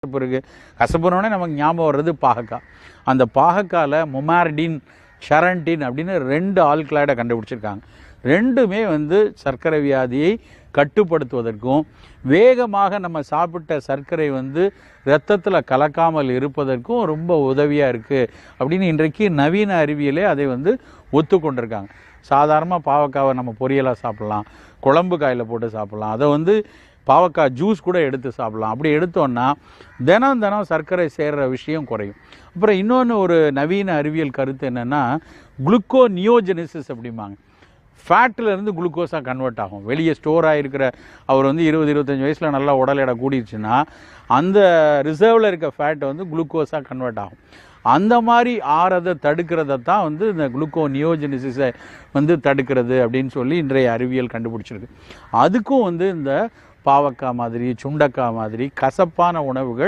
பிறகு கசப்புனோடனே நமக்கு ஞாபகம் வர்றது பாகக்காய். அந்த பாகக்காயில் மொமார்டின் ஷரண்டின் அப்படின்னு 2 ஆல்கலாய்டை கண்டுபிடிச்சிருக்காங்க. ரெண்டுமே சர்க்கரை வியாதியை கட்டுப்படுத்துவதற்கும் வேகமாக நம்ம சாப்பிட்ட சர்க்கரை இரத்தத்தில் கலக்காமல் இருப்பதற்கும் ரொம்ப உதவியாக இருக்குது அப்படின்னு இன்றைக்கு நவீன அறிவியலே அதை ஒத்துக்கொண்டிருக்காங்க. சாதாரணமாக பாவக்காவை நம்ம பொரியலாக சாப்பிட்லாம், குழம்பு காயில் போட்டு சாப்பிட்லாம், அதை பாவக்காய் ஜூஸ் கூட எடுத்து சாப்பிட்லாம். அப்படி எடுத்தோன்னா தினம் தினம் சர்க்கரை சேர்கிற விஷயம் குறையும். அப்புறம் இன்னொன்று ஒரு நவீன அறிவியல் கருத்து என்னென்னா குளுக்கோனியோஜெனிசிஸ் அப்படிம்பாங்க. ஃபேட்டிலேருந்து குளுக்கோஸாக கன்வெர்ட் ஆகும். வெளியே ஸ்டோர் ஆகிருக்கிற அவர் 20-25 வயசில் நல்லா உடல் எடை கூடிடுச்சுன்னா அந்த ரிசர்வில் இருக்க ஃபேட் குளுக்கோஸாக கன்வெர்ட் ஆகும். அந்த மாதிரி ஆறதை தடுக்கிறத தான் இந்த குளுக்கோனியோஜெனிசிஸை தடுக்கிறது அப்படின்னு சொல்லி இன்றைய அறிவியல் கண்டுபிடிச்சிருக்கு. அதுக்கும் இந்த பாவக்காய் மாதிரி சுண்டக்காய் மாதிரி கசப்பான உணவுகள்